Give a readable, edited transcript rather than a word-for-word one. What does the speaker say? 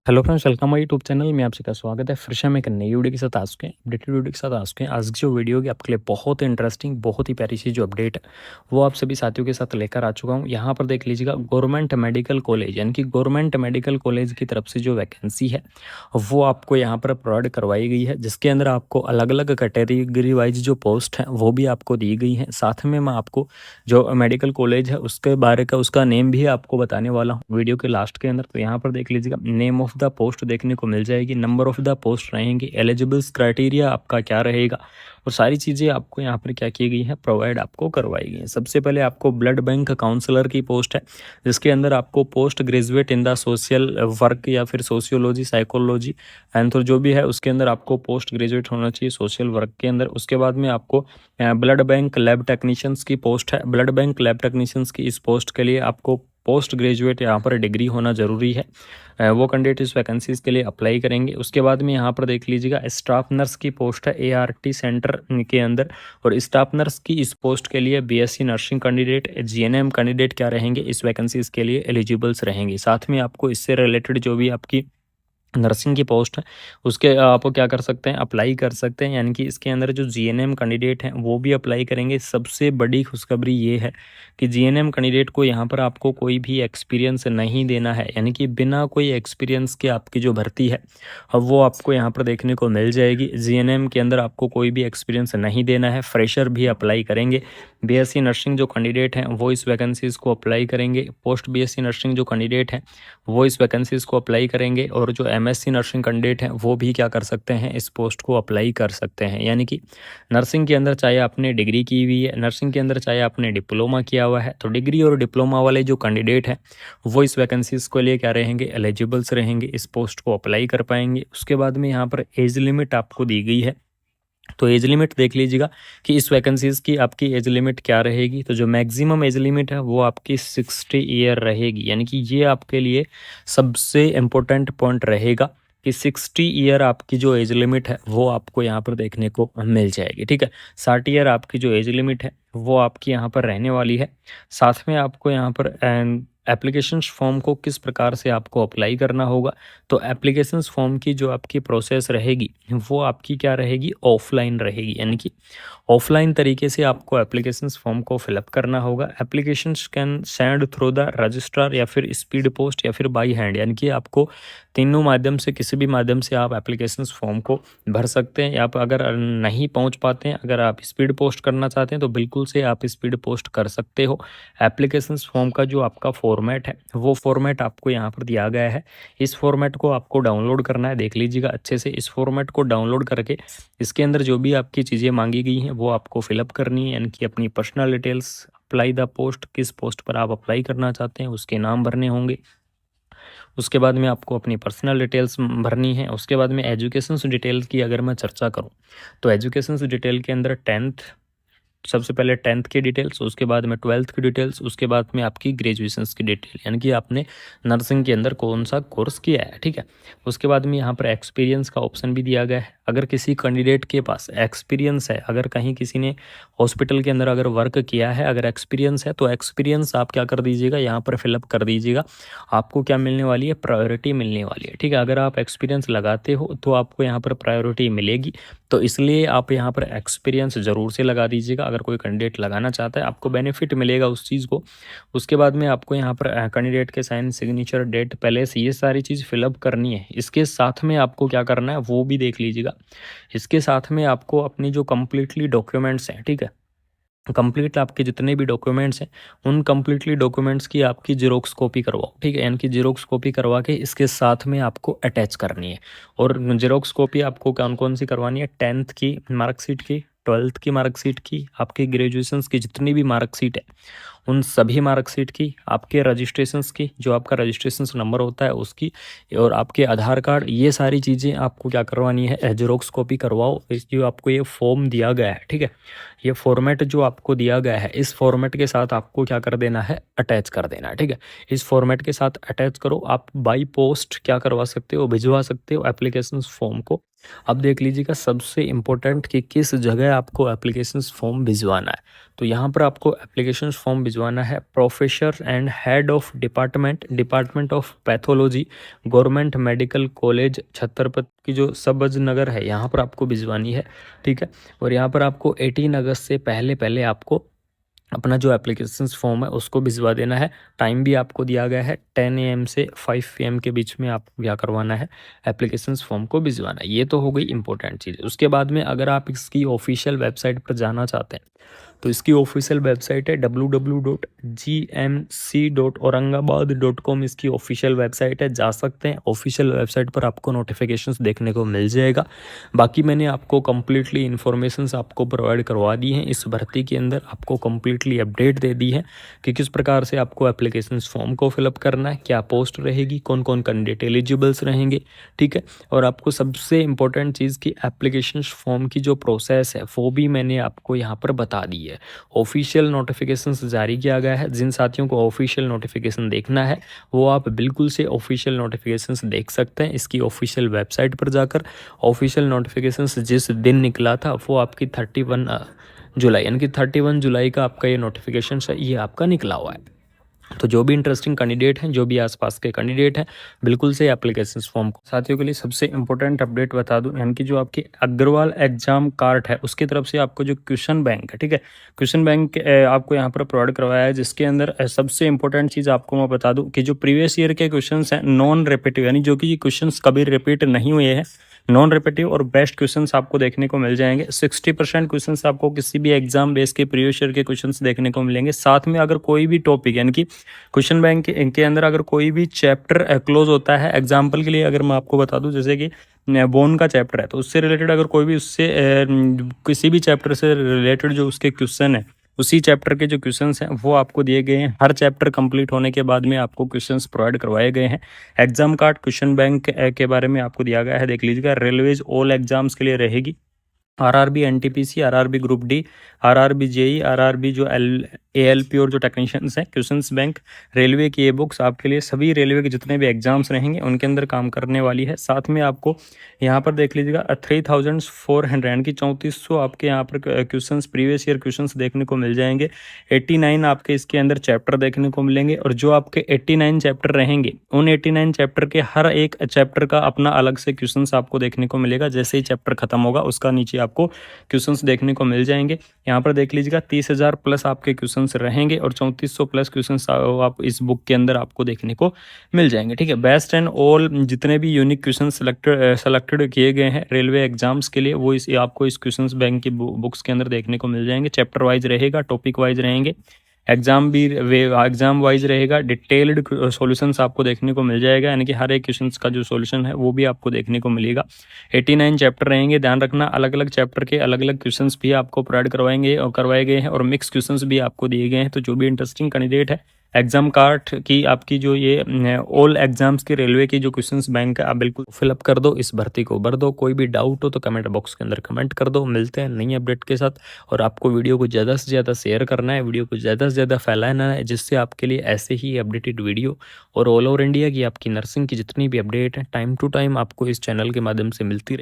Hello friends, welcome my YouTube channel में आप सबका स्वागत है। फिर से हम एक नई वीडियो के साथ आ चुके हैं, अपडेटेड वीडियो के साथ आ चुके हैं। आज की जो वीडियो होगी आपके लिए बहुत ही इंटरेस्टिंग, बहुत ही प्यारी सी जो अपडेट है वो आप सभी साथियों के साथ लेकर आ चुका हूँ। यहाँ पर देख लीजिएगा, गवर्नमेंट मेडिकल कॉलेज यानी कि गवर्नमेंट मेडिकल कॉलेज की तरफ से जो वैकेंसी है वो आपको यहाँ पर प्रोवाइड करवाई गई है, जिसके अंदर आपको अलग अलग कैटेगरी वाइज जो पोस्ट है वो भी आपको दी गई है। साथ में मैं आपको जो मेडिकल कॉलेज है उसके बारे का उसका नेम भी आपको बताने वाला हूँ वीडियो के लास्ट के अंदर। तो यहाँ पर देख लीजिएगा, नेम ऑफ द पोस्ट देखने को मिल जाएगी, नंबर ऑफ द पोस्ट रहेंगे, एलिजिबल्स क्राइटेरिया आपका क्या रहेगा और सारी चीज़ें आपको यहाँ पर क्या की गई है, प्रोवाइड आपको करवाई गई है। सबसे पहले आपको ब्लड बैंक काउंसलर की पोस्ट है, जिसके अंदर आपको post graduate in the social work या फिर सोशियोलॉजी साइकोलॉजी एंड तो जो भी है उसके अंदर आपको पोस्ट ग्रेजुएट होना चाहिए सोशल वर्क के अंदर। उसके बाद में आपको ब्लड बैंक लैब टेक्नीशियंस की पोस्ट है। ब्लड बैंक लैब टेक्नीशियंस की इस पोस्ट के लिए आपको पोस्ट ग्रेजुएट यहाँ पर डिग्री होना ज़रूरी है। वो कैंडिडेट इस वैकेंसीज़ के लिए अप्लाई करेंगे। उसके बाद में यहाँ पर देख लीजिएगा, स्टाफ नर्स की पोस्ट है ART सेंटर के अंदर, और स्टाफ नर्स की इस पोस्ट के लिए BSc nursing candidate, GNM candidate क्या रहेंगे, इस वैकेंसीज़ के लिए एलिजिबल्स रहेंगे। साथ में आपको इससे रिलेटेड जो भी आपकी नर्सिंग की पोस्ट है उसके आप क्या कर सकते हैं, अप्लाई कर सकते हैं। यानी कि इसके अंदर जो GNM कैंडिडेट हैं वो भी अप्लाई करेंगे। सबसे बड़ी खुशखबरी ये है कि GNM कैंडिडेट को यहाँ पर आपको कोई भी एक्सपीरियंस नहीं देना है, यानी कि बिना कोई एक्सपीरियंस के आपकी जो भर्ती है अब वो आपको यहाँ पर देखने को मिल जाएगी। GNM के अंदर आपको कोई भी एक्सपीरियंस नहीं देना है, फ्रेशर भी अप्लाई करेंगे। BSc नर्सिंग जो कैंडिडेट हैं वो इस वैकेंसीज़ को अप्लाई करेंगे। पोस्ट BSc नर्सिंग जो कैंडिडेट हैं वो इस वैकेंसीज़ को अप्लाई करेंगे, और जो MSc नर्सिंग कैंडिडेट हैं वो भी क्या कर सकते हैं, इस पोस्ट को अप्लाई कर सकते हैं। यानी कि नर्सिंग के अंदर चाहे आपने डिग्री की हुई है, नर्सिंग के अंदर चाहे आपने डिप्लोमा किया हुआ है, तो डिग्री और डिप्लोमा वाले जो कैंडिडेट हैं वो इस वैकेंसीज़ को लिए क्या रहेंगे, एलिजिबल्स रहेंगे, इस पोस्ट को अप्लाई कर पाएंगे। उसके बाद में यहाँ पर एज लिमिट आपको दी गई है। तो एज लिमिट देख लीजिएगा कि इस वैकेंसीज़ की आपकी एज लिमिट क्या रहेगी। तो जो मैक्सिमम एज लिमिट है वो आपकी 60 ईयर रहेगी। यानी कि ये आपके लिए सबसे इम्पोर्टेंट पॉइंट रहेगा कि 60 ईयर आपकी जो एज लिमिट है वो आपको यहाँ पर देखने को मिल जाएगी। ठीक है, 60 ईयर आपकी जो एज लिमिट है वो आपकी यहाँ पर रहने वाली है। साथ में आपको यहाँ पर एप्लीकेशंस फॉर्म को किस प्रकार से आपको अप्लाई करना होगा, तो एप्लीकेशंस फॉर्म की जो आपकी प्रोसेस रहेगी वो आपकी क्या रहेगी, ऑफलाइन रहेगी। यानी कि ऑफलाइन तरीके से आपको एप्लीकेशंस फॉर्म को फिलअप करना होगा। Applications can send through the registrar या फिर स्पीड पोस्ट या फिर बाई हैंड, यानी कि आपको तीनों माध्यम से किसी भी माध्यम से आप एप्लीकेशंस फॉर्म को भर सकते हैं। आप अगर नहीं पहुंच पाते हैं, अगर आप स्पीड पोस्ट करना चाहते हैं तो बिल्कुल से आप स्पीड पोस्ट कर सकते हो। एप्लीकेशंस फॉर्म का जो आपका फॉर्मेट है वो फॉर्मेट आपको यहाँ पर दिया गया है। इस फॉर्मेट को आपको डाउनलोड करना है। देख लीजिएगा अच्छे से, इस फॉर्मेट को डाउनलोड करके इसके अंदर जो भी आपकी चीज़ें मांगी गई हैं वो आपको फिलअप करनी है। यानी कि अपनी personal details, apply the post, किस पोस्ट पर आप अप्लाई करना चाहते हैं उसके नाम भरने होंगे। उसके बाद में आपको अपनी पर्सनल डिटेल्स भरनी है। उसके बाद में एजुकेशन डिटेल्स की अगर मैं चर्चा करूं तो एजुकेशन डिटेल के अंदर 10th, सबसे पहले 10th की डिटेल्स, उसके बाद में 12th की डिटेल्स, उसके बाद में आपकी ग्रेजुएशंस की डिटेल, यानी कि आपने नर्सिंग के अंदर कौन सा कोर्स किया है। ठीक है, उसके बाद में यहाँ पर एक्सपीरियंस का ऑप्शन भी दिया गया है। अगर किसी कैंडिडेट के पास एक्सपीरियंस है, अगर कहीं किसी ने हॉस्पिटल के अंदर अगर वर्क किया है, अगर एक्सपीरियंस है तो एक्सपीरियंस आप क्या कर दीजिएगा, यहाँ पर फिलअप कर दीजिएगा। आपको क्या मिलने वाली है, प्रायोरिटी मिलने वाली है। ठीक है, अगर आप एक्सपीरियंस लगाते हो तो आपको यहाँ पर प्रायोरिटी मिलेगी, तो इसलिए आप यहाँ पर एक्सपीरियंस ज़रूर से लगा दीजिएगा। अगर कोई कैंडिडेट लगाना चाहता है आपको बेनिफिट मिलेगा उस चीज़ को। उसके बाद में आपको यहाँ पर कैंडिडेट के साइन, सिग्नेचर, डेट, पैलेस, ये सारी चीज़ फिलअप करनी है। इसके साथ में आपको क्या करना है वो भी देख लीजिएगा। इसके साथ में आपको अपनी जो कम्प्लीटली डॉक्यूमेंट्स हैं, ठीक है, कंप्लीट आपके जितने भी डॉक्यूमेंट्स हैं उन कंप्लीटली डॉक्यूमेंट्स की आपकी जेरोक्स कॉपी करवाओ। ठीक है, यानी कि जेरोक्स कॉपी करवा के इसके साथ में आपको अटैच करनी है। और जेरोक्स कॉपी आपको कौन कौन सी करवानी है, 10th की मार्कशीट की, 12th की मार्कशीट की, आपकी ग्रेजुएशंस की जितनी भी मार्कशीट है उन सभी मार्कशीट की, आपके रजिस्ट्रेशंस की, जो आपका रजिस्ट्रेशन नंबर होता है उसकी, और आपके आधार कार्ड, ये सारी चीज़ें आपको क्या करवानी है, जेरोक्स कॉपी करवाओ। इस जो आपको ये फॉर्म दिया गया है, ठीक है, ये फॉर्मेट जो आपको दिया गया है इस फॉर्मेट के साथ आपको क्या कर देना है, अटैच कर देना है। ठीक है, इस फॉर्मेट के साथ अटैच करो। आप बाई पोस्ट क्या करवा सकते हो, भिजवा सकते हो एप्लीकेशन फॉर्म को अब देख लीजिएगा सबसे इम्पोर्टेंट कि किस जगह आपको एप्लीकेशंस फॉर्म भिजवाना है। तो यहाँ पर आपको एप्लीकेशंस फॉर्म भिजवाना है professor and head of department department of pathology government medical college छतरपति की जो सबज नगर है यहाँ पर आपको भिजवानी है। ठीक है। और यहाँ पर आपको 18 अगस्त से पहले पहले आपको अपना जो एप्लीकेशंस फॉर्म है उसको भिजवा देना है। टाइम भी आपको दिया गया है 10 AM से 5 PM के बीच में आपको क्या करवाना है, एप्लीकेशंस फॉर्म को भिजवाना है। ये तो हो गई इंपॉर्टेंट चीज़। उसके बाद में अगर आप इसकी ऑफिशियल वेबसाइट पर जाना चाहते हैं तो इसकी ऑफिशियल वेबसाइट है www.gmc.aurangabad.com इसकी ऑफिशियल वेबसाइट है, जा सकते हैं। ऑफिशियल वेबसाइट पर आपको नोटिफिकेशंस देखने को मिल जाएगा। बाकी मैंने आपको कम्प्लीटली इन्फॉर्मेशंस आपको प्रोवाइड करवा दी हैं। इस भर्ती के अंदर आपको कम्प्लीटली अपडेट दे दी है कि किस प्रकार से आपको एप्लीकेशंस फॉर्म को फिलअप करना है, क्या पोस्ट रहेगी, कौन कौन कैंडिडेट एलिजिबल्स रहेंगे। ठीक है। और आपको सबसे इंपॉर्टेंट चीज़ की एप्लीकेशंस फॉर्म की जो प्रोसेस है वो भी मैंने आपको यहाँ पर बता दी है। ऑफिशियल नोटिफिकेशंस जारी किया गया है। जिन साथियों को ऑफिशियल नोटिफिकेशन देखना है वो आप बिल्कुल से ऑफिशियल नोटिफिकेशंस देख सकते हैं इसकी ऑफिशियल वेबसाइट पर जाकर। ऑफिशियल नोटिफिकेशंस जिस दिन निकला था वो आपकी 31 जुलाई यानी कि 31 जुलाई का आपका ये नोटिफिकेशन है, ये आपका निकला हुआ है। तो जो भी इंटरेस्टिंग कैंडिडेट हैं, जो भी आसपास के कैंडिडेट हैं, बिल्कुल से एप्लीकेशन फॉर्म को साथियों के लिए सबसे इंपॉर्टेंट अपडेट बता दूं, यानी कि जो आपकी अग्रवाल एग्जाम कार्ड है उसकी तरफ से आपको जो क्वेश्चन बैंक है, ठीक है, क्वेश्चन बैंक आपको यहाँ पर प्रोवाइड करवाया है, जिसके अंदर सबसे इंपॉर्टेंट चीज़ आपको मैं बता दूं कि जो प्रीवियस ईयर के क्वेश्चन हैं नॉन रिपीटिव, यानी जो कि क्वेश्चन कभी रिपीट नहीं हुए हैं, नॉन रिपीटिव और बेस्ट क्वेश्चंस आपको देखने को मिल जाएंगे। 60% क्वेश्चंस आपको किसी भी एग्जाम बेस के प्रीवियस ईयर के क्वेश्चंस देखने को मिलेंगे। साथ में अगर कोई भी टॉपिक यानी कि क्वेश्चन बैंक के अंदर अगर कोई भी चैप्टर क्लोज होता है, एग्जाम्पल के लिए अगर मैं आपको बता दूं जैसे कि बोन का चैप्टर है तो उससे रिलेटेड अगर कोई भी उससे किसी भी चैप्टर से रिलेटेड जो उसके क्वेश्चन है, उसी चैप्टर के जो क्वेश्चंस हैं वो आपको दिए गए हैं। हर चैप्टर कंप्लीट होने के बाद में आपको क्वेश्चंस प्रोवाइड करवाए गए हैं। एग्जाम कार्ड क्वेश्चन बैंक के बारे में आपको दिया गया है, देख लीजिएगा। रेलवेज ऑल एग्जाम्स के लिए रहेगी, RRB NTPC, RRB group D, RRB JE, RRB जो एएलपी और जो टेक्नीशियंस हैं, क्वेश्चंस बैंक, रेलवे की ये बुक्स आपके लिए सभी रेलवे के जितने भी एग्जाम्स रहेंगे उनके अंदर काम करने वाली है। साथ में आपको यहाँ पर देख लीजिएगा 3400 यानी कि 3400 आपके यहाँ पर क्वेश्चंस प्रीवियस ईयर क्वेश्चंस देखने को मिल जाएंगे। 89 आपके इसके अंदर चैप्टर देखने को मिलेंगे और जो आपके 89 चैप्टर रहेंगे उन 89 चैप्टर के हर एक चैप्टर का अपना अलग से क्वेश्चंस आपको देखने को मिलेगा। जैसे ही चैप्टर खत्म होगा उसका नीचे आपको क्वेश्चंस देखने को मिल जाएंगे। यहाँ पर देख लीजिएगा 30,000 प्लस आपके क्वेश्चंस रहेंगे और 3400 प्लस क्वेश्चंस आप इस बुक के अंदर आपको देखने को मिल जाएंगे। ठीक है। बेस्ट एंड ऑल जितने भी यूनिक क्वेश्चन सेलेक्टेड किए गए हैं रेलवे एग्जाम्स के लिए वो आपको इस क्वेश्चंस बैंक की बुक्स के अंदर देखने को मिल जाएंगे। चैप्टर वाइज रहेगा, टॉपिक वाइज रहेंगे, एग्जाम वाइज रहेगा। डिटेल्ड सॉल्यूशंस आपको देखने को मिल जाएगा, यानी कि हर एक क्वेश्चन का जो सॉल्यूशन है वो भी आपको देखने को मिलेगा। 89 चैप्टर रहेंगे, ध्यान रखना। अलग अलग चैप्टर के अलग अलग क्वेश्चंस भी आपको प्रोवाइड करवाए गए हैं और मिक्स क्वेश्चंस भी आपको दिए गए हैं। तो जो भी इंटरेस्टिंग कैंडिडेट है, एग्जाम कार्ड की आपकी जो ये ऑल एग्जाम्स की रेलवे की जो क्वेश्चंस बैंक है आप बिल्कुल फिलअप कर दो, इस भर्ती को भर दो। कोई भी डाउट हो तो कमेंट बॉक्स के अंदर कमेंट कर दो। मिलते हैं नई अपडेट के साथ। और आपको वीडियो को ज़्यादा से ज़्यादा शेयर करना है, वीडियो को ज़्यादा से ज़्यादा फैलाना है, जिससे आपके लिए ऐसे ही अपडेटेड वीडियो और ऑल ओवर इंडिया की आपकी नर्सिंग की जितनी भी अपडेट है टाइम टू टाइम आपको इस चैनल के माध्यम से मिलती रहे।